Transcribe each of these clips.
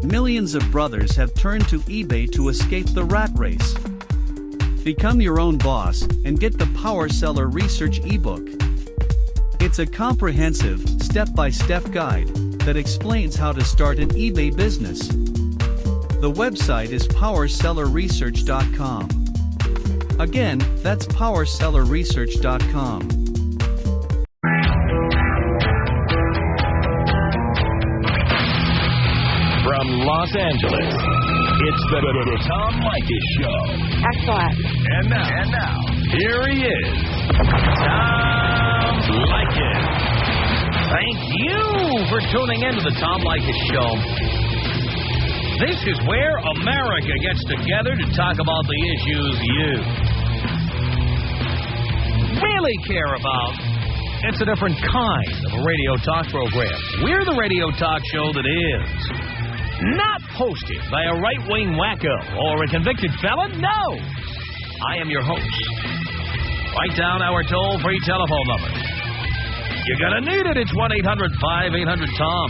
millions of brothers have turned to eBay to escape the rat race. Become your own boss and get the Power Seller Research ebook. It's a comprehensive, step-by-step guide that explains how to start an eBay business. The website is powersellerresearch.com. Again, that's powersellerresearch.com. From Los Angeles, it's the Tom Leykis Show. Excellent. And now, here he is, Tom Leykis. Thank you for tuning in to the Tom Leykis Show. This is where America gets together to talk about the issues you really care about. It's a different kind of a radio talk program. We're the radio talk show that is not hosted by a right-wing wacko or a convicted felon. No! I am your host. Write down our toll-free telephone number. You're going to need it. It's 1-800-5800-TOM.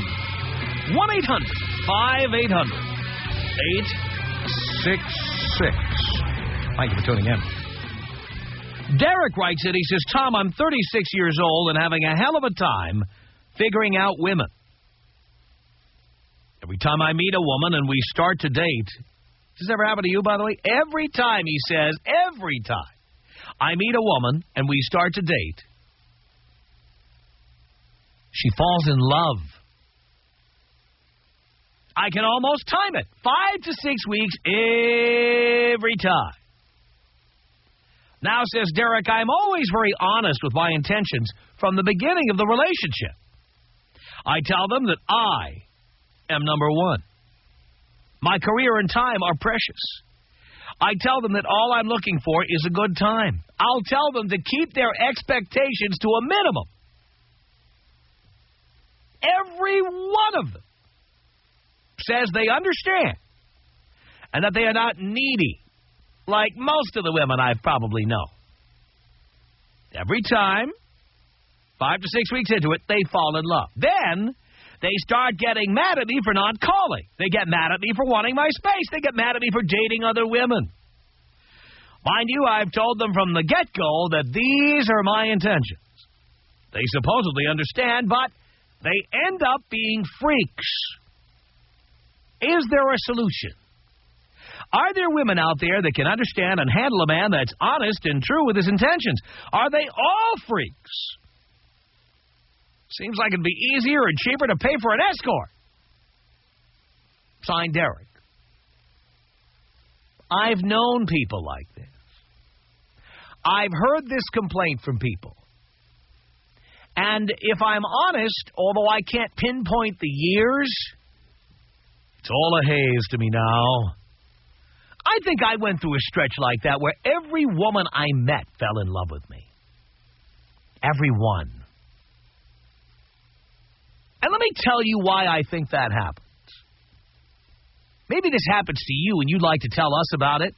1-800-5800-866. Thank you for tuning in. Derek writes it. He says, Tom, I'm 36 years old and having a hell of a time figuring out women. Every time I meet a woman and we start to date, does this ever happen to you, by the way? Every time, he says, every time I meet a woman and we start to date, she falls in love. I can almost time it. 5 to 6 weeks every time. Now, says Derek, I'm always very honest with my intentions from the beginning of the relationship. I tell them that I am number one. My career and time are precious. I tell them that all I'm looking for is a good time. I'll tell them to keep their expectations to a minimum. Every one of them says they understand and that they are not needy like most of the women I probably know. Every time, 5 to 6 weeks into it, they fall in love. Then they start getting mad at me for not calling. They get mad at me for wanting my space. They get mad at me for dating other women. Mind you, I've told them from the get-go that these are my intentions. They supposedly understand, but they end up being freaks. Is there a solution? Are there women out there that can understand and handle a man that's honest and true with his intentions? Are they all freaks? Seems like it'd be easier and cheaper to pay for an escort. Signed, Derek. I've known people like this. I've heard this complaint from people. And if I'm honest, although I can't pinpoint the years, it's all a haze to me now. I think I went through a stretch like that where every woman I met fell in love with me. Every one. And let me tell you why I think that happens. Maybe this happens to you and you'd like to tell us about it.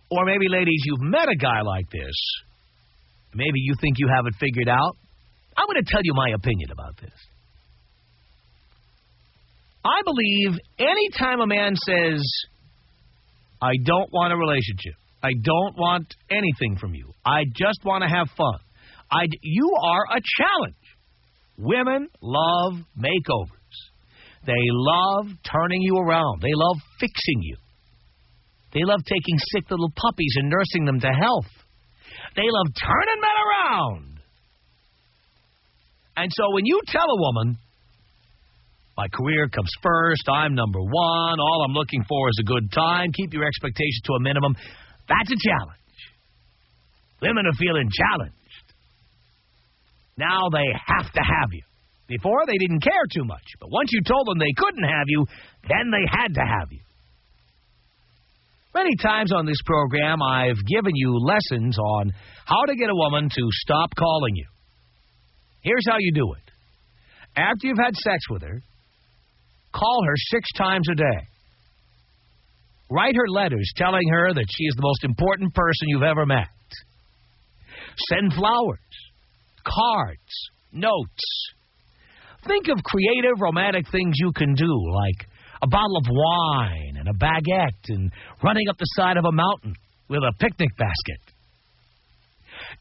Or maybe, ladies, you've met a guy like this. Maybe you think you have it figured out. I'm going to tell you my opinion about this. I believe any time a man says, I don't want a relationship, I don't want anything from you, I just want to have fun, you are a challenge. Women love makeovers. They love turning you around. They love fixing you. They love taking sick little puppies and nursing them to health. They love turning men around. And so when you tell a woman, my career comes first, I'm number one, all I'm looking for is a good time, keep your expectations to a minimum, that's a challenge. Women are feeling challenged. Now they have to have you. Before, they didn't care too much. But once you told them they couldn't have you, then they had to have you. Many times on this program, I've given you lessons on how to get a woman to stop calling you. Here's how you do it. After you've had sex with her, call her 6 times a day. Write her letters telling her that she is the most important person you've ever met. Send flowers, cards, notes. Think of creative, romantic things you can do, like a bottle of wine and a baguette and running up the side of a mountain with a picnic basket.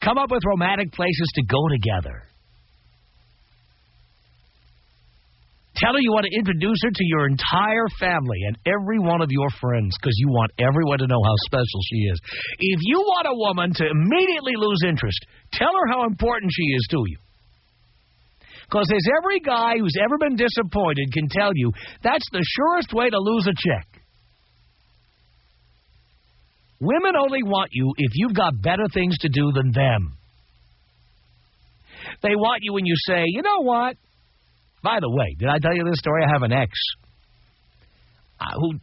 Come up with romantic places to go together. Tell her you want to introduce her to your entire family and every one of your friends because you want everyone to know how special she is. If you want a woman to immediately lose interest, tell her how important she is to you. Because there's every guy who's ever been disappointed can tell you that's the surest way to lose a chick. Women only want you if you've got better things to do than them. They want you when you say, you know what? By the way, did I tell you this story? I have an ex who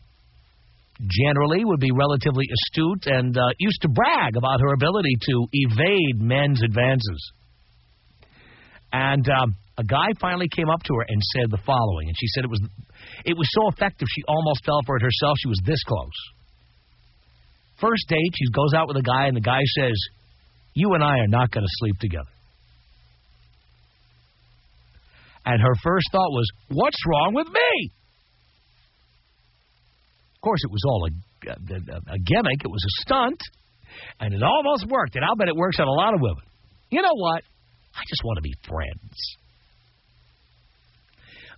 generally would be relatively astute and used to brag about her ability to evade men's advances. And a guy finally came up to her and said the following, and she said it was so effective she almost fell for it herself. She was this close. First date, she goes out with a guy, and the guy says, you and I are not going to sleep together. And her first thought was, what's wrong with me? Of course, it was all a gimmick. It was a stunt. And it almost worked. And I'll bet it works on a lot of women. You know what? I just want to be friends.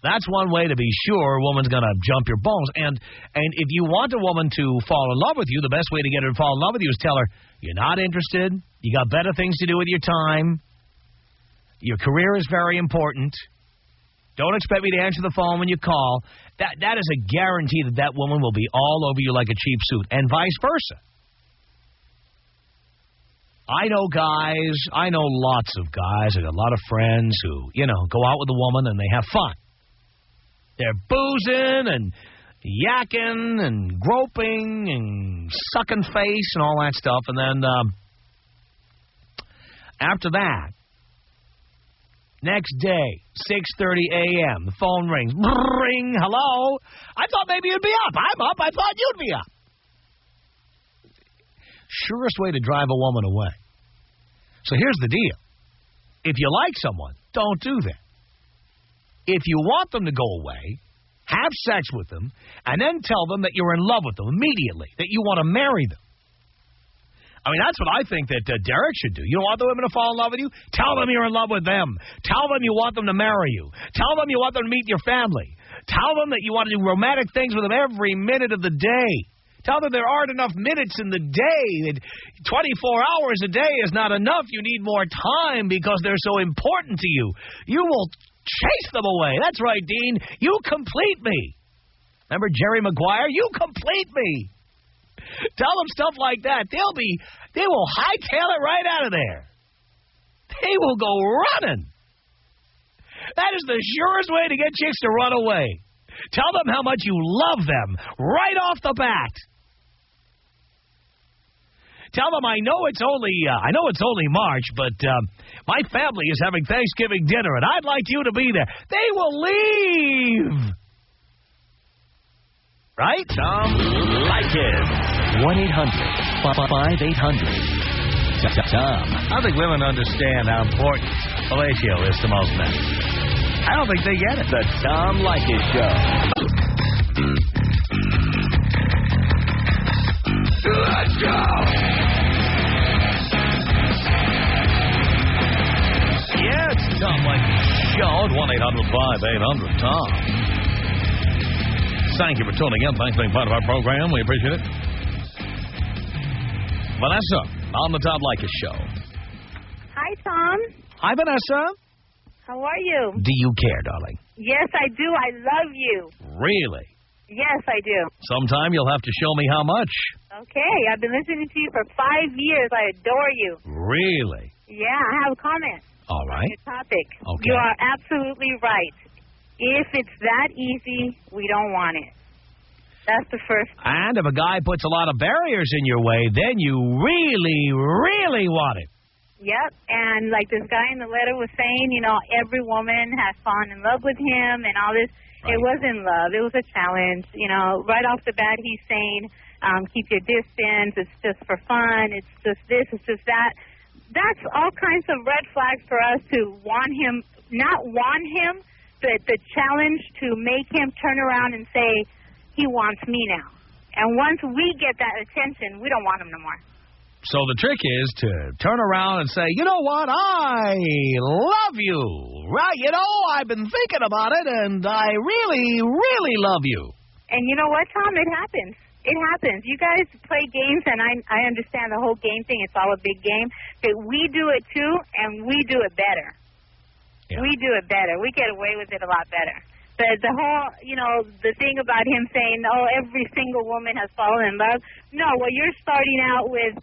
That's one way to be sure a woman's going to jump your bones. And if you want a woman to fall in love with you, the best way to get her to fall in love with you is tell her, you're not interested. You got better things to do with your time. Your career is very important. Don't expect me to answer the phone when you call. That is a guarantee that woman will be all over you like a cheap suit, and vice versa. I know lots of guys. I got a lot of friends who, go out with a woman and they have fun. They're boozing and yakking and groping and sucking face and all that stuff. And then after that, next day, 6:30 a.m., the phone rings. Ring, hello? I thought maybe you'd be up. I'm up. I thought you'd be up. Surest way to drive a woman away. So here's the deal. If you like someone, don't do that. If you want them to go away, have sex with them, and then tell them that you're in love with them immediately, that you want to marry them. I mean, that's what I think that Derek should do. You don't want the women to fall in love with you? Tell them you're in love with them. Tell them you want them to marry you. Tell them you want them to meet your family. Tell them that you want to do romantic things with them every minute of the day. Tell them there aren't enough minutes in the day. That 24 hours a day is not enough. You need more time because they're so important to you. You will chase them away. That's right, Dean. You complete me. Remember Jerry Maguire? You complete me. Tell them stuff like that. They will hightail it right out of there. They will go running. That is the surest way to get chicks to run away. Tell them how much you love them right off the bat. Tell them I know it's only March, but my family is having Thanksgiving dinner, and I'd like you to be there. They will leave. Right? Tom Leykis. 1-800-5800-TOM. I think women understand how important fellatio is to most men. I don't think they get it. The Tom Leykis Show. Let's go! Yeah, it's the Tom Leykis Show at 1-800-5800-TOM. Thank you for tuning in. Thanks for being part of our program. We appreciate it. Vanessa, on the Tom Leykis Show. Hi, Tom. Hi, Vanessa. How are you? Do you care, darling? Yes, I do. I love you. Really? Yes, I do. Sometime you'll have to show me how much. Okay. I've been listening to you for 5 years. I adore you. Really? Yeah, I have a comment. All right. On your topic. Okay. You are absolutely right. If it's that easy, we don't want it. That's the first. And if a guy puts a lot of barriers in your way, then you really, really want it. Yep. And like this guy in the letter was saying, every woman has fallen in love with him and all this. Right. It wasn't love. It was a challenge. Right off the bat, he's saying, keep your distance. It's just for fun. It's just this. It's just that. That's all kinds of red flags for us to want him, not want him, but the challenge to make him turn around and say, he wants me now. And once we get that attention, we don't want him no more. So the trick is to turn around and say, you know what, I love you. Right? You know, I've been thinking about it, and I really, really love you. And you know what, Tom? It happens. It happens. You guys play games, and I understand the whole game thing. It's all a big game. But we do it, too, and we do it better. Yeah. We do it better. We get away with it a lot better. But the whole, the thing about him saying, oh, every single woman has fallen in love. No, well, you're starting out with,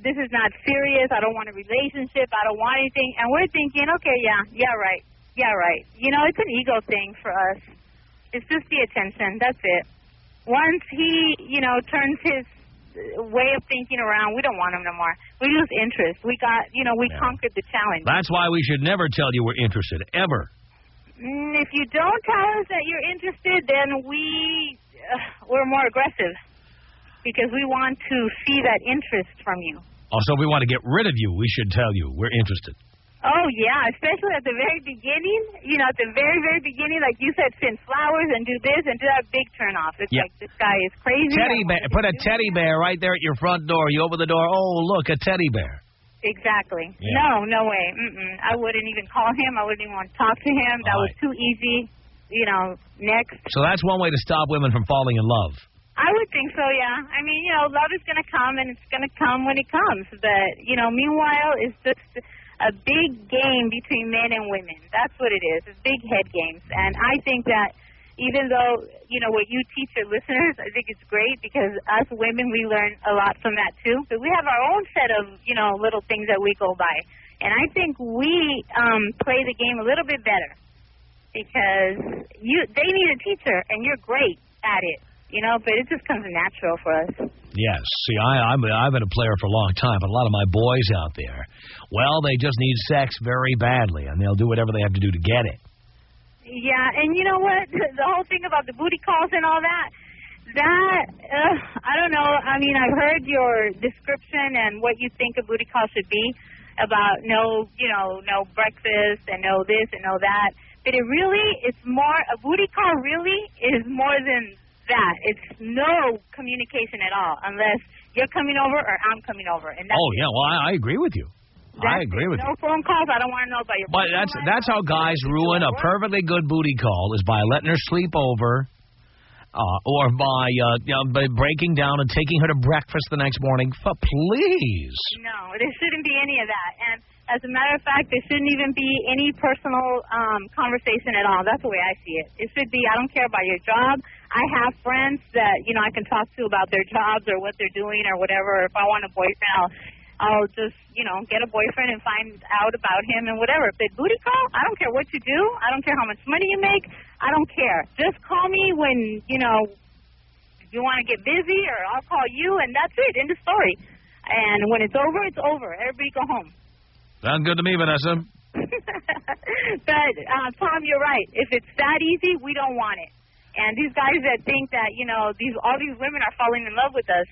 this is not serious. I don't want a relationship. I don't want anything. And we're thinking, okay, yeah, right. It's an ego thing for us. It's just the attention. That's it. Once he, turns his way of thinking around, we don't want him no more. We lose interest. We conquered the challenge. That's why we should never tell you we're interested, ever. If you don't tell us that you're interested, then we're more aggressive because we want to see that interest from you. Oh, so if we want to get rid of you, we should tell you we're interested. Oh, yeah, especially at the very beginning. At the very, very beginning, like you said, send flowers and do this and do that, big turnoff. It's like this guy is crazy. Teddy bear. Put a teddy bear right there at your front door. You open the door. Oh, look, a teddy bear. Exactly. Yeah. No way. I wouldn't even call him. I wouldn't even want to talk to him. That was too easy. Next. So that's one way to stop women from falling in love. I would think so, yeah. I mean, love is going to come, and it's going to come when it comes. But, meanwhile, it's just a big game between men and women. That's what it is. It's big head games. And I think that even though, what you teach your listeners, I think it's great because us women, we learn a lot from that too. But we have our own set of, little things that we go by. And I think we play the game a little bit better because they need a teacher, and you're great at it, but it just comes natural for us. Yes. See, I've been a player for a long time, but a lot of my boys out there, well, they just need sex very badly, and they'll do whatever they have to do to get it. Yeah, and you know what? The whole thing about the booty calls and all that, I don't know. I mean, I've heard your description and what you think a booty call should be about no breakfast and no this and no that. But it's more, a booty call really is more than that. It's no communication at all unless you're coming over or I'm coming over. And that's well, I agree with you. I agree with you. No phone calls. I don't want to know about your. But that's how guys ruin a perfectly good booty call is by letting her sleep over, or by breaking down and taking her to breakfast the next morning. Please. No, there shouldn't be any of that. And as a matter of fact, there shouldn't even be any personal conversation at all. That's the way I see it. It should be, I don't care about your job. I have friends that I can talk to about their jobs or what they're doing or whatever. If I want a boyfriend, I'll just, get a boyfriend and find out about him and whatever. But booty call, I don't care what you do. I don't care how much money you make. I don't care. Just call me when, you want to get busy, or I'll call you, and that's it. End of story. And when it's over, it's over. Everybody go home. Sounds good to me, Vanessa. But, Tom, you're right. If it's that easy, we don't want it. And these guys that think that, all these women are falling in love with us,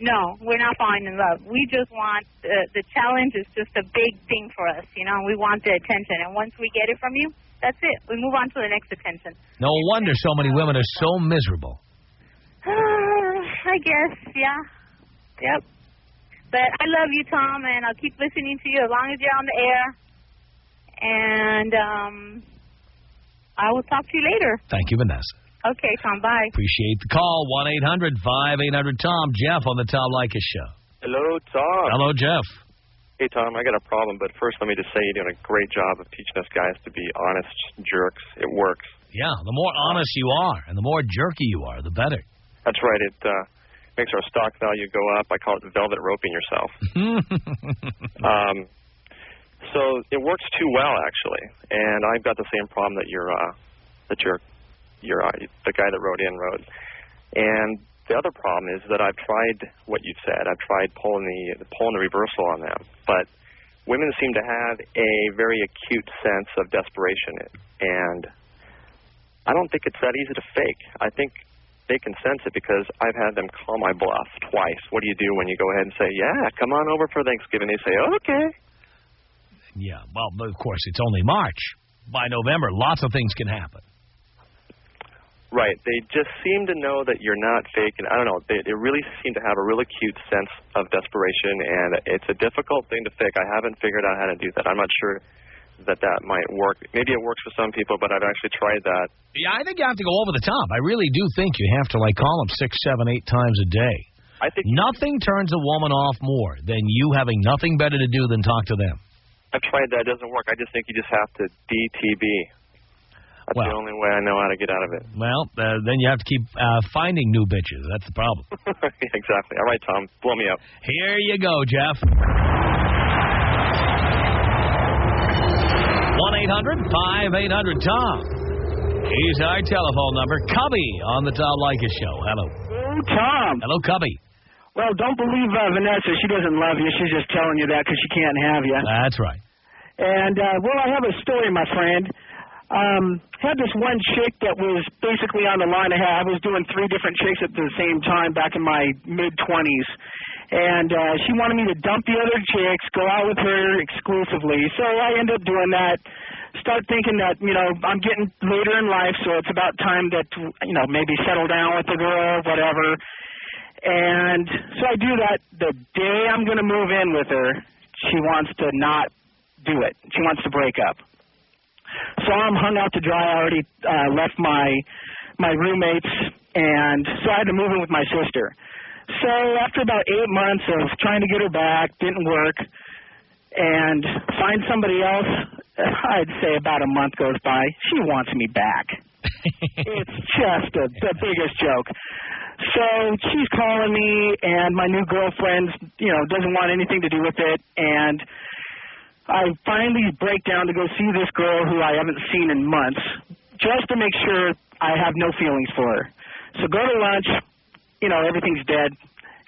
no, we're not falling in love. We just want the challenge is just a big thing for us, We want the attention. And once we get it from you, that's it. We move on to the next attention. No wonder so many women are so miserable. I guess, yeah. Yep. But I love you, Tom, and I'll keep listening to you as long as you're on the air. And I will talk to you later. Thank you, Vanessa. Okay, Tom, bye. Appreciate the call. 1-800-5800-TOM. Jeff on the Tom Leykis Show. Hello, Tom. Hello, Jeff. Hey, Tom, I got a problem, but first let me just say you're doing a great job of teaching us guys to be honest jerks. It works. Yeah, the more honest you are and the more jerky you are, the better. That's right. It makes our stock value go up. I call it velvet roping yourself. So it works too well, actually. And I've got the same problem that the guy that wrote in wrote. And the other problem is that I've tried what you said. I've tried pulling the reversal on them. But women seem to have a very acute sense of desperation. And I don't think it's that easy to fake. I think they can sense it because I've had them call my bluff twice. What do you do when you go ahead and say, yeah, come on over for Thanksgiving? They say, okay. Yeah, well, of course, it's only March. By November, lots of things can happen. Right. They just seem to know that you're not fake, and I don't know. They really seem to have a real acute sense of desperation, and it's a difficult thing to fake. I haven't figured out how to do that. I'm not sure that might work. Maybe it works for some people, but I've actually tried that. Yeah, I think you have to go over the top. I really do think you have to, like, call them 6, 7, 8 times a day. I think nothing turns a woman off more than you having nothing better to do than talk to them. I've tried that. It doesn't work. I just think you just have to DTB. That's the only way I know how to get out of it. Well, then you have to keep finding new bitches. That's the problem. Exactly. All right, Tom. Blow me up. Here you go, Jeff. 1-800-5800-TOM. Here's our telephone number. Cubby on the Tom Leykis Show. Hello. Oh, Tom. Hello, Cubby. Well, don't believe Vanessa. She doesn't love you. She's just telling you that because she can't have you. That's right. And, well, I have a story, my friend. Had this one chick that was basically on the line I had. I was doing 3 different chicks at the same time back in my mid-20s. And she wanted me to dump the other chicks, go out with her exclusively. So I ended up doing that. Start thinking that, you know, I'm getting later in life, so it's about time that, you know, maybe settle down with the girl, whatever. And so I do that. The day I'm going to move in with her, she wants to not do it. She wants to break up. So I'm hung out to dry. I already left my roommates, and so I had to move in with my sister. So after about 8 months of trying to get her back, didn't work, and find somebody else, I'd say about a month goes by. She wants me back. It's just the biggest joke. So she's calling me, and my new girlfriend, you know, doesn't want anything to do with it, and I finally break down to go see this girl who I haven't seen in months, just to make sure I have no feelings for her. So go to lunch, you know, everything's dead.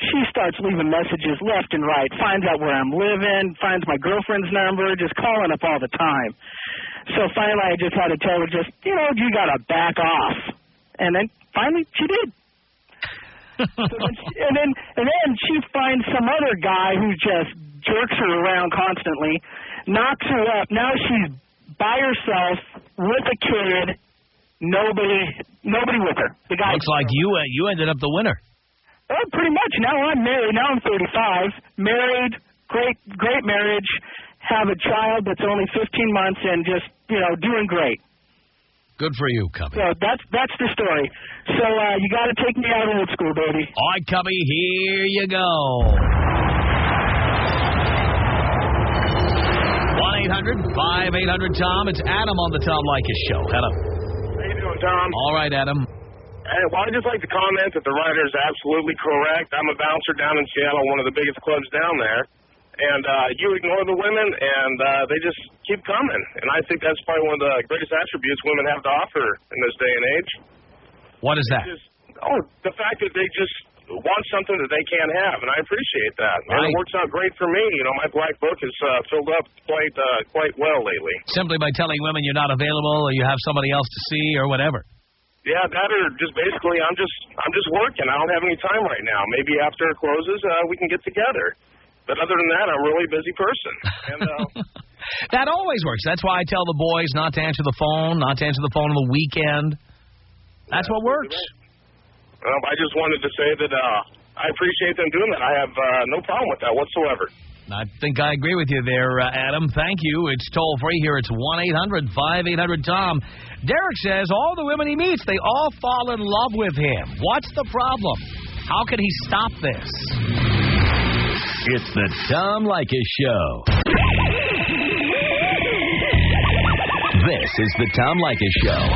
She starts leaving messages left and right, finds out where I'm living, finds my girlfriend's number, just calling up all the time. So finally I just had to tell her, just, you know, you got to back off. And then finally she did. and then she finds some other guy who just jerks her around constantly, knocks her up. Now she's by herself with a kid, nobody with her. The guy. Looks like you ended up the winner. Oh, pretty much. Now I'm married. Now I'm 35. Married, great marriage. Have a child that's only 15 months and just, you know, doing great. Good for you, Cubby. So that's the story. So you got to take me out of old school, baby. All right, Cubby, here you go. 1-800-5800-TOM. It's Adam on the Tom Leykis Show. Hello. How you doing, Tom? All right, Adam. Well, I'd just like to comment that the writer is absolutely correct. I'm a bouncer down in Seattle, one of the biggest clubs down there. And you ignore the women, and they just keep coming. And I think that's probably one of the greatest attributes women have to offer in this day and age. What is that? The fact that they just want something that they can't have, and I appreciate that. Right. And it works out great for me. You know, my black book has filled up quite well lately. Simply by telling women you're not available or you have somebody else to see or whatever. Yeah, that or just basically I'm just working. I don't have any time right now. Maybe after it closes, we can get together. But other than that, I'm a really busy person. And that always works. That's why I tell the boys not to answer the phone, not to answer the phone on the weekend. That's what works. Well, I just wanted to say that I appreciate them doing that. I have no problem with that whatsoever. I think I agree with you there, Adam. Thank you. It's toll-free here. It's 1-800-5800-TOM. Derek says all the women he meets, they all fall in love with him. What's the problem? How can he stop this? It's the Tom Leykis Show. This is the Tom Leykis Show.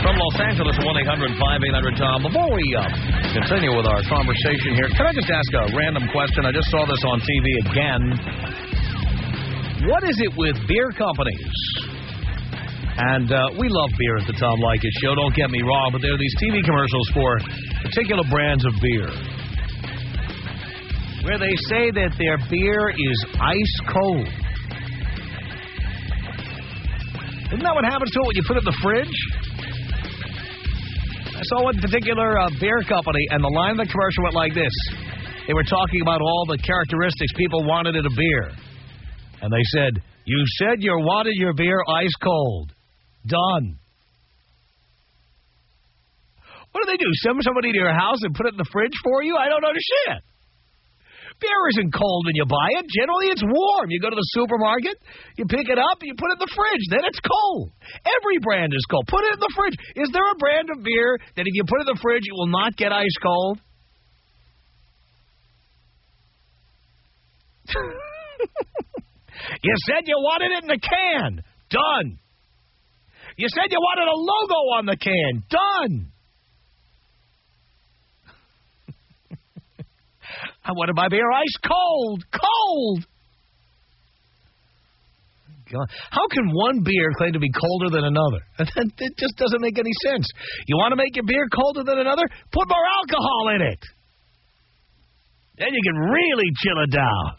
From Los Angeles, 1-800-5800-TOM. Before we continue with our conversation here, can I just ask a random question? I just saw this on TV again. What is it with beer companies? And we love beer at the Tom Leykis Show, don't get me wrong, but there are these TV commercials for particular brands of beer where they say that their beer is ice cold. Isn't that what happens to it when you put it in the fridge? I saw one particular beer company, and the line of the commercial went like this. They were talking about all the characteristics people wanted in a beer. And they said, you said you wanted your beer ice cold. Done. What do? Send somebody to your house and put it in the fridge for you? I don't understand. Beer isn't cold when you buy it. Generally, it's warm. You go to the supermarket, you pick it up, you put it in the fridge. Then it's cold. Every brand is cold. Put it in the fridge. Is there a brand of beer that if you put it in the fridge, it will not get ice cold? You said you wanted it in a can. Done. You said you wanted a logo on the can. Done. I wanted my beer ice cold. Cold. God. How can one beer claim to be colder than another? It just doesn't make any sense. You want to make your beer colder than another? Put more alcohol in it. Then you can really chill it down.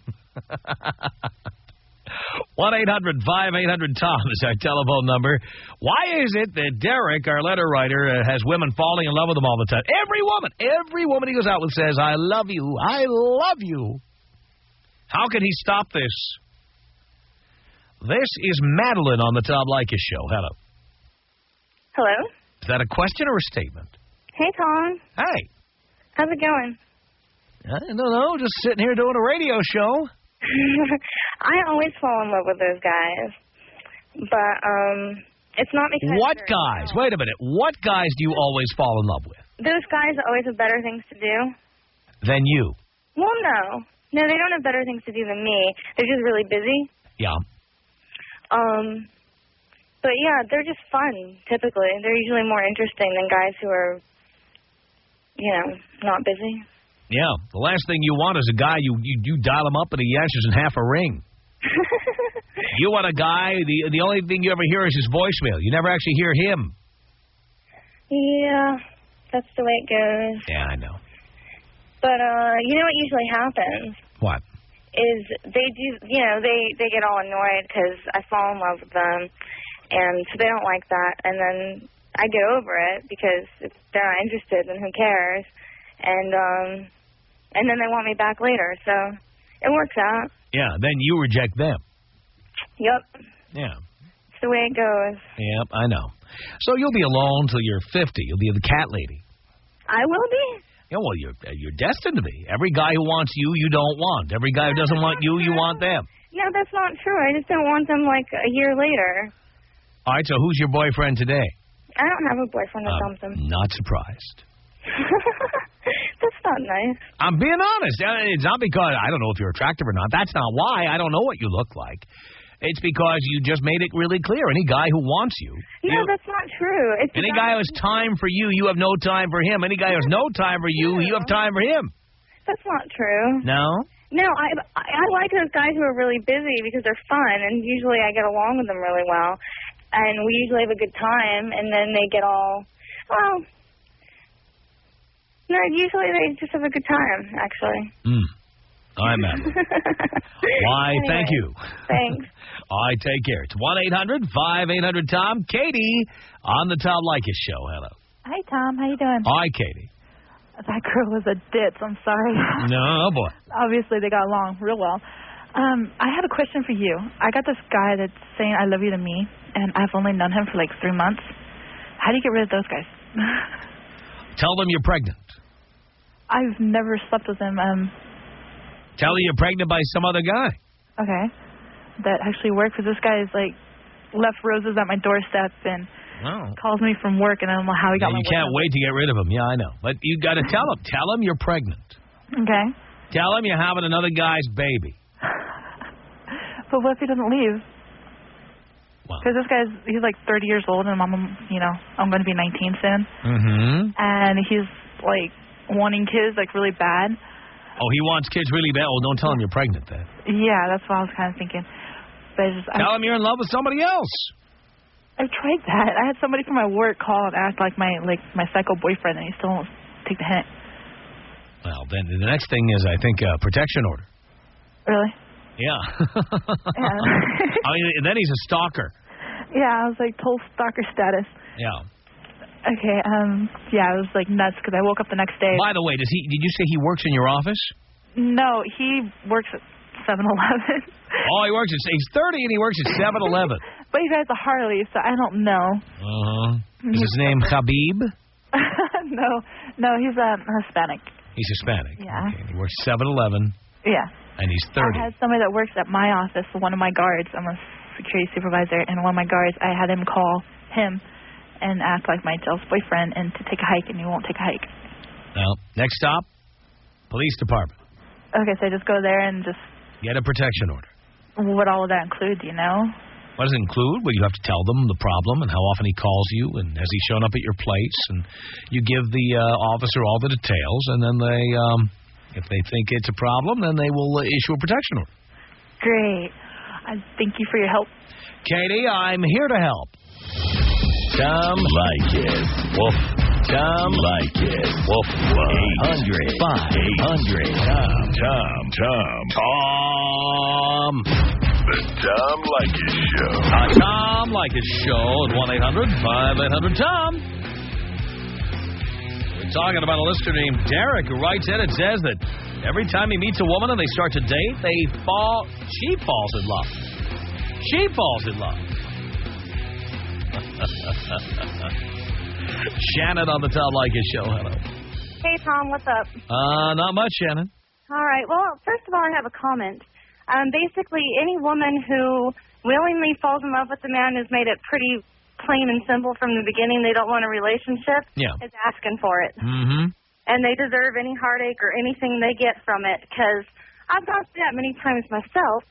1-800-5800-TOM is our telephone number. Why is it that Derek, our letter writer, has women falling in love with him all the time? Every woman he goes out with says, I love you, I love you. How can he stop this? This is Madeline on the Tom Leykis Show. Hello. Hello? Is that a question or a statement? Hey, Tom. Hey. How's it going? I don't know, just sitting here doing a radio show. I always fall in love with those guys, but it's not because... What guys? Wait a minute. What guys do you always fall in love with? Those guys always have better things to do. Than you? Well, no. No, they don't have better things to do than me. They're just really busy. Yeah. But yeah, they're just fun, typically. They're usually more interesting than guys who are, not busy. Yeah, the last thing you want is a guy you dial him up and he answers in half a ring. You want a guy, the only thing you ever hear is his voicemail. You never actually hear him. Yeah, that's the way it goes. Yeah, I know. But, you know what usually happens? What? Is they do, they get all annoyed because I fall in love with them, and so they don't like that, and then I get over it because if they're not interested, then who cares? And then they want me back later, so it works out. Yeah, then you reject them. Yep. Yeah. It's the way it goes. Yep, I know. So you'll be alone till you're 50. You'll be the cat lady. I will be? Yeah, well, you're destined to be. Every guy who wants you, you don't want. Every guy who doesn't want you, you want them. No, that's not true. I just don't want them, like, a year later. All right, so who's your boyfriend today? I don't have a boyfriend or something. Not surprised. That's not nice. I'm being honest. It's not because I don't know if you're attractive or not. That's not why. I don't know what you look like. It's because you just made it really clear. Any guy who wants you. No, that's not true. Any guy who has time for you, you have no time for him. Any guy who has no time for you, you have time for him. That's not true. No? No, I like those guys who are really busy because they're fun, and usually I get along with them really well. And we usually have a good time, and then they get all, well... No, usually they just have a good time, actually. I'm Madeline. Why, anyway, thank you. Thanks. All right, take care. It's 1-800-5800-TOM. Katie on the Tom Leykis Show. Hello. Hi, Tom. How you doing? Hi, Katie. That girl was a ditz. I'm sorry. No, boy. Obviously, they got along real well. I have a question for you. I got this guy that's saying I love you to me, and I've only known him for like 3 months. How do you get rid of those guys? Tell them you're pregnant. I've never slept with him. Tell her you're pregnant by some other guy. Okay. That actually worked, because this guy is like left roses at my doorstep and calls me from work, and I don't know how he got my You can't wait to get rid of him. Yeah, I know. But you got to tell him. Tell him you're pregnant. Okay. Tell him you're having another guy's baby. But what if he doesn't leave? Because this guy's, he's like 30 years old, and I'm going to be 19 soon. Mm-hmm. And he's like wanting kids like really bad. Oh, he wants kids really bad? Oh, don't tell him you're pregnant then. Yeah, that's what I was kind of thinking. But tell him you're in love with somebody else. I tried that. I had somebody from my work call and act like my psycho boyfriend, and he still won't take the hint. Well, then the next thing is, I think, a protection order. Really? Yeah. I mean, then he's a stalker. Yeah, I was like total stalker status. Yeah. Okay, yeah, it was like nuts because I woke up the next day. By the way, did you say he works in your office? No, he works at 7-Eleven. Oh, he's 30 and he works at 7-Eleven. But he has a Harley, so I don't know. Uh-huh. Is his name Habib? No, No, he's Hispanic. He's Hispanic. Yeah. Okay. He works 7-Eleven. Yeah. And he's 30. I had somebody that works at my office, one of my guards. I'm a security supervisor, and one of my guards, I had him call him and act like my jealous boyfriend and to take a hike, and he won't take a hike. Well, next stop, police department. Okay, so I just go there and just... Get a protection order. What all would that include, do you know? What does it include? Well, you have to tell them the problem and how often he calls you and has he shown up at your place, and you give the officer all the details, and then they, if they think it's a problem, then they will issue a protection order. Great. Thank you for your help. Katie, I'm here to help. Tom Leykis. Woof. Tom Leykis. Woof. 800-5800. Tom. The Tom Leykis Show. Tom Leykis Show at 1-800-5800-TOM. We're talking about a listener named Derek who writes in and says that every time he meets a woman and they start to date, she falls in love. She falls in love. Shannon on the Tom Leykis Show. Hello. Hey, Tom. What's up? Not much, Shannon. All right. Well, first of all, I have a comment. Basically, any woman who willingly falls in love with a man who's made it pretty plain and simple from the beginning they don't want a relationship is asking for it. Mm-hmm. And they deserve any heartache or anything they get from it, because I've gone through that many times myself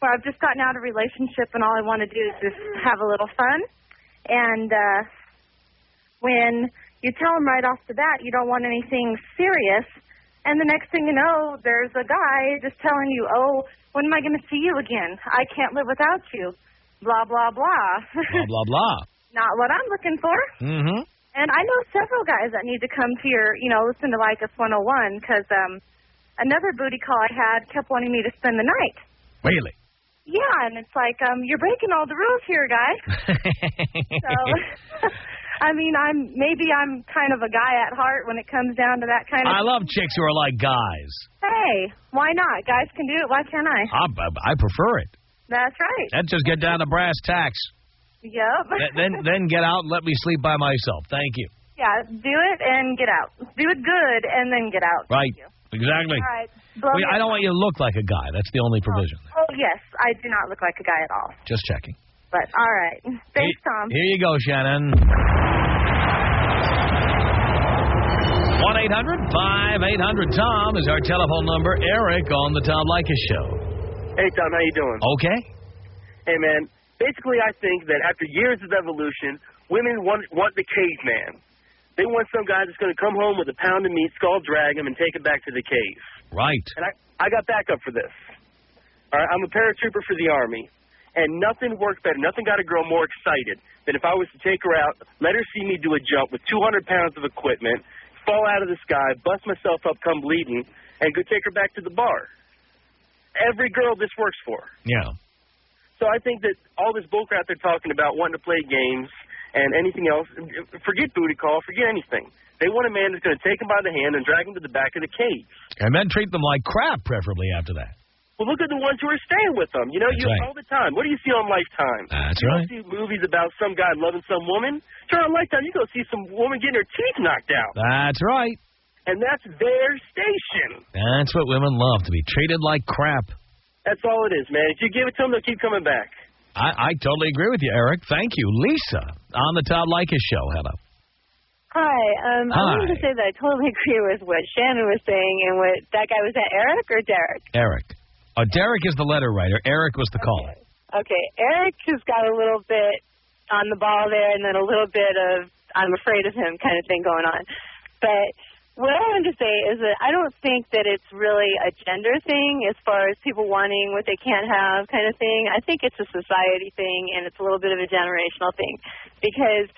where I've just gotten out of a relationship and all I want to do is just have a little fun. And when you tell them right off the bat you don't want anything serious, and the next thing you know, there's a guy just telling you, oh, when am I going to see you again? I can't live without you. Blah, blah, blah. Blah, blah, blah. Not what I'm looking for. Mm-hmm. And I know several guys that need to come to your, listen to Leykis 101, because another booty call I had kept wanting me to spend the night. Really? Yeah, and it's like, you're breaking all the rules here, guy. So, I mean, I'm kind of a guy at heart when it comes down to that kind of I love chicks who are like guys. Hey, why not? Guys can do it. Why can't I? I prefer it. That's right. Let's just get down to brass tacks. Yep. Then get out and let me sleep by myself. Thank you. Yeah, do it and get out. Do it good and then get out. Right. Exactly. All right. I don't want you to look like a guy. That's the only provision. Oh, yes. I do not look like a guy at all. Just checking. But, all right. Thanks, Tom. Here you go, Shannon. 1-800-5800-TOM is our telephone number. Eric on the Tom Leykis Show. Hey, Tom. How you doing? Okay. Hey, man. Basically, I think that after years of evolution, women want the caveman. They want some guy that's going to come home with a pound of meat, skull drag him, and take him back to the cave. Right. And I got backup for this. All right, I'm a paratrooper for the Army, and nothing worked better. Nothing got a girl more excited than if I was to take her out, let her see me do a jump with 200 pounds of equipment, fall out of the sky, bust myself up, come bleeding, and go take her back to the bar. Every girl this works for. Yeah. So I think that all this bullcrap they're talking about, wanting to play games and anything else, forget booty call, forget anything. They want a man that's going to take them by the hand and drag them to the back of the cave. And then treat them like crap, preferably after that. Well, look at the ones who are staying with them. All the time. What do you see on Lifetime? That's you right. You don't see movies about some guy loving some woman. Turn on Lifetime, you go see some woman getting her teeth knocked out. That's right. And that's their station. That's what women love, to be treated like crap. That's all it is, man. If you give it to them, they'll keep coming back. I totally agree with you, Eric. Thank you. Lisa on the Tom Leykis Show. Hello. Hi. I wanted to say that I totally agree with what Shannon was saying and what that guy was. That Eric or Derek? Eric. Derek is the letter writer. Eric was the caller. Okay. Eric has got a little bit on the ball there and then a little bit of I'm afraid of him kind of thing going on. But what I wanted to say is that I don't think that it's really a gender thing as far as people wanting what they can't have kind of thing. I think it's a society thing, and it's a little bit of a generational thing. Because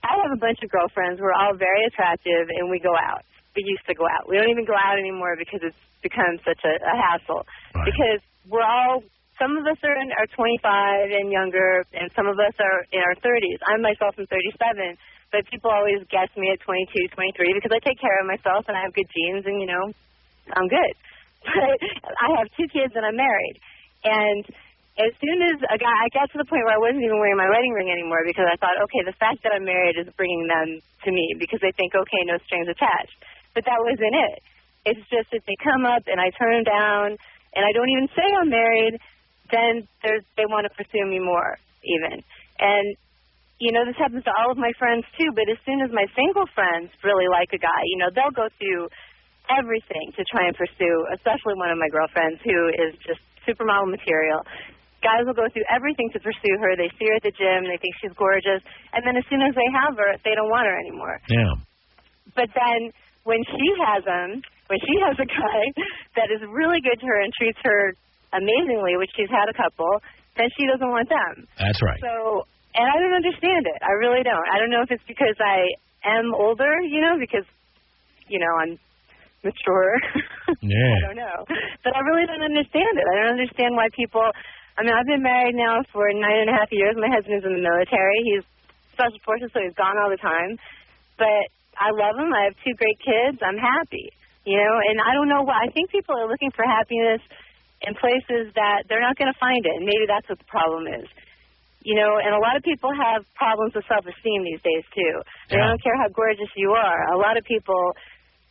I have a bunch of girlfriends. We're all very attractive, and we go out. We used to go out. We don't even go out anymore because it's become such a hassle. Right. Because we're all, some of us are 25 and younger, and some of us are in our 30s. I myself am 37. But people always guess me at 22, 23 because I take care of myself and I have good genes and, I'm good. But I have 2 kids and I'm married. And as soon as I got to the point where I wasn't even wearing my wedding ring anymore because I thought, okay, the fact that I'm married is bringing them to me because they think, okay, no strings attached. But that wasn't it. It's just if they come up and I turn them down and I don't even say I'm married, then they want to pursue me more even. And, you know, this happens to all of my friends too, but as soon as my single friends really like a guy, you know, they'll go through everything to try and pursue, especially one of my girlfriends who is just supermodel material. Guys will go through everything to pursue her. They see her at the gym. They think she's gorgeous. And then as soon as they have her, they don't want her anymore. Yeah. But then when she has a guy that is really good to her and treats her amazingly, which she's had a couple, then she doesn't want them. That's right. So, and I don't understand it. I really don't. I don't know if it's because I am older, you know, because, you know, I'm mature. Yeah. I don't know. But I really don't understand it. I don't understand why people... I mean, I've been married now for 9.5 years. My husband's in the military. He's special forces, so he's gone all the time. But I love him. I have 2 great kids. I'm happy, you know. And I don't know why. I think people are looking for happiness in places that they're not going to find it. And maybe that's what the problem is. You know, and a lot of people have problems with self-esteem these days, too. They don't care how gorgeous you are. A lot of people...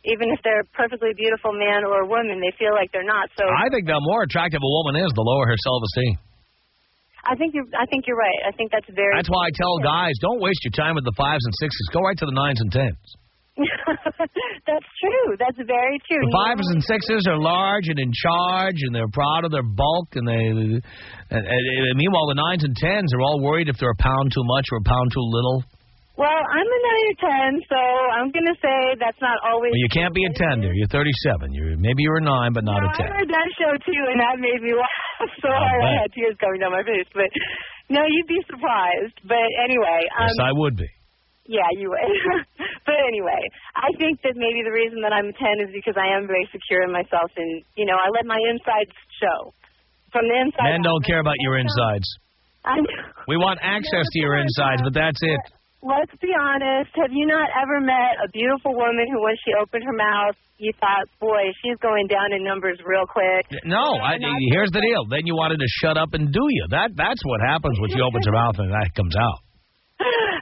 Even if they're a perfectly beautiful man or woman, they feel like they're not. So I think the more attractive a woman is, the lower her self-esteem. I think you're right. I think that's very. That's why I tell guys, don't waste your time with the 5s and 6s. Go right to the 9s and 10s. That's true. That's very true. The 5s and 6s are large and in charge, and they're proud of their bulk, and meanwhile the 9s and 10s are all worried if they're a pound too much or a pound too little. Well, I'm a 9 or 10, so I'm going to say that's not always... Well, you can't be a 10 there. You're 37. Maybe you're a 9, but not a 10. I heard that show, too, and that made me laugh so hard. I had tears coming down my face. But, no, you'd be surprised. But anyway... yes, I would be. Yeah, you would. But anyway, I think that maybe the reason that I'm a 10 is because I am very secure in myself, and, you know, I let my insides show. From the inside... Men don't care about your insides. We want access to your insides, but that's it. Let's be honest. Have you not ever met a beautiful woman who, when she opened her mouth, you thought, boy, she's going down in numbers real quick? No. Here's the deal. Then you wanted to shut up and do you. That's what happens when she opens her mouth and that comes out.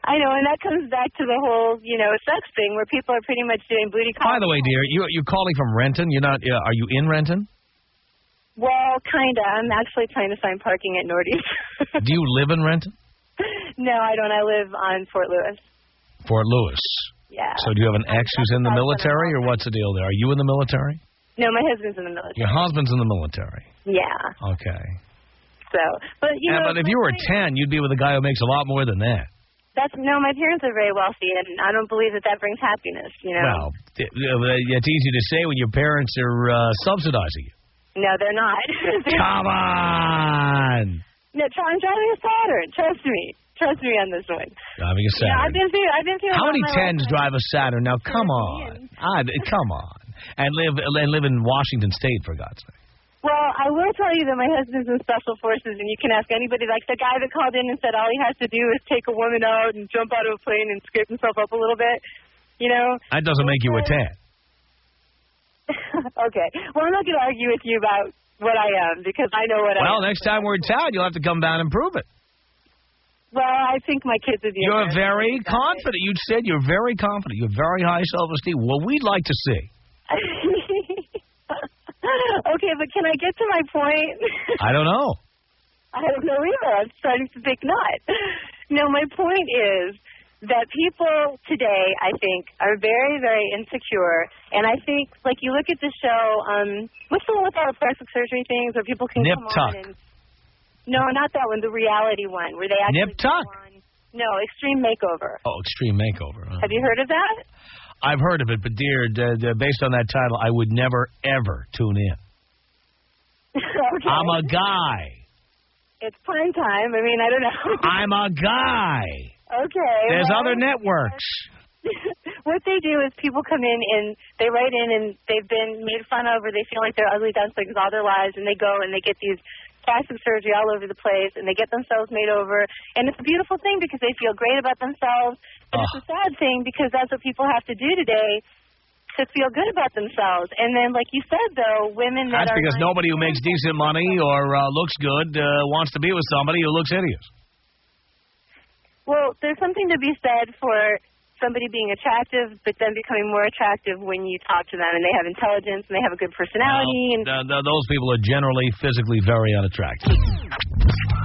I know, and that comes back to the whole, you know, sex thing where people are pretty much doing booty calls. By the way, dear, you're calling from Renton. You're not. Are you in Renton? Well, kind of. I'm actually trying to find parking at Nordy's. Do you live in Renton? No, I don't. I live on Fort Lewis. Fort Lewis. Yeah. So do you have an ex who's in the military, or what's the deal there? Are you in the military? No, my husband's in the military. Your husband's in the military. Yeah. Okay. So, but you know, but if you were 10, you'd be with a guy who makes a lot more than that. My parents are very wealthy, and I don't believe that brings happiness. You know. Well, it's easy to say when your parents are subsidizing you. No, they're not. Come on. No, I'm driving a Saturn. Trust me on this one. Driving a Saturn. Yeah, I've been through. How many 10s drive a Saturn? Now, come on. Come on. And live in Washington State, for God's sake. Well, I will tell you that my husband's in Special Forces, and you can ask anybody, like the guy that called in and said all he has to do is take a woman out and jump out of a plane and scrape himself up a little bit, you know? That doesn't make you a 10. Okay. Well, I'm not going to argue with you about what I am, because I know what I am. Well, next time we're in town, you'll have to come down and prove it. Well, I think my kids would be... You're very confident. You said you're very confident. You're very high self-esteem. Well, we'd like to see. Okay, but can I get to my point? I don't know. I don't know either. I'm starting to think not. No, my point is that people today, I think, are very, very insecure. And I think, like, you look at the show, what's the one with all the plastic surgery things where people can come on and... No, not that one, the reality one, where they actually... Nip Tuck? No, Extreme Makeover. Oh, Extreme Makeover. Have you heard of that? I've heard of it, but, dear, based on that title, I would never, ever tune in. Okay. I'm a guy. It's prime time. I mean, I don't know. I'm a guy. Okay. There's other networks. What they do is people come in and they write in and they've been made fun of or they feel like they're ugly ducklings all their lives, and they go and they get these plastic surgery all over the place and they get themselves made over. And it's a beautiful thing because they feel great about themselves. But it's a sad thing because that's what people have to do today to to feel good about themselves. And then, like you said, though, women that That's are... because nobody who makes decent money or looks good wants to be with somebody who looks hideous. Well, there's something to be said for somebody being attractive, but then becoming more attractive when you talk to them, and they have intelligence, and they have a good personality. Those people are generally physically very unattractive.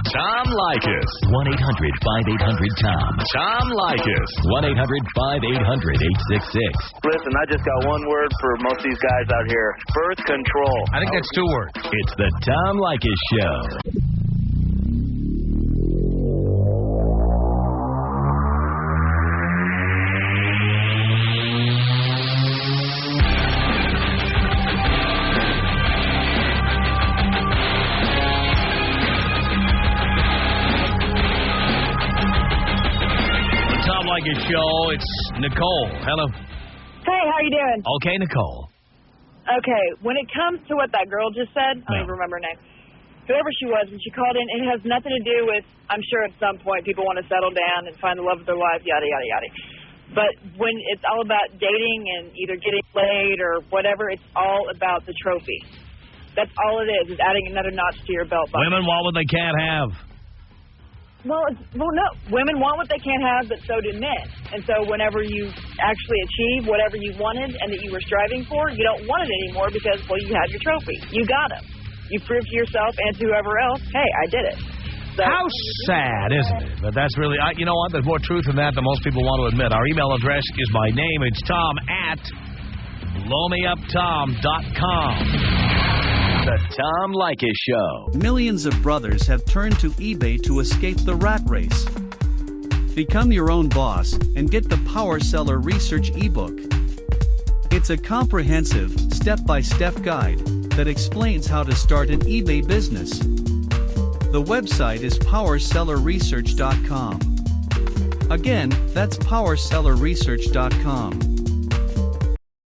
Tom Leykis. 1-800-5800-TOM. Tom Leykis. 1-800-5800-866. Listen, I just got one word for most of these guys out here. Birth control. I think that's 2 words. It's the Tom Leykis Show. Show. It's Nicole. Hello. Hey, how you doing? Okay, Nicole. Okay, when it comes to what that girl just said, I don't even remember her name. Whoever she was, when she called in, it has nothing to do with, I'm sure at some point people want to settle down and find the love of their life, yada, yada, yada. But when it's all about dating and either getting laid or whatever, it's all about the trophy. That's all it is adding another notch to your belt buckle. Women want what they can't have. Well, no. Women want what they can't have, but so do men. And so whenever you actually achieve whatever you wanted and that you were striving for, you don't want it anymore because, well, you had your trophy. You got them. You proved to yourself and to whoever else, hey, I did it. So, how sad, isn't it? But that's really, you know what? There's more truth in that than most people want to admit. Our email address is my name. It's tom@blowmeuptom.com. The Tom Leykis Show. Millions of brothers have turned to eBay to escape the rat race. Become your own boss and get the Power Seller Research ebook. It's a comprehensive, step-by-step guide that explains how to start an eBay business. The website is powersellerresearch.com. Again, that's powersellerresearch.com.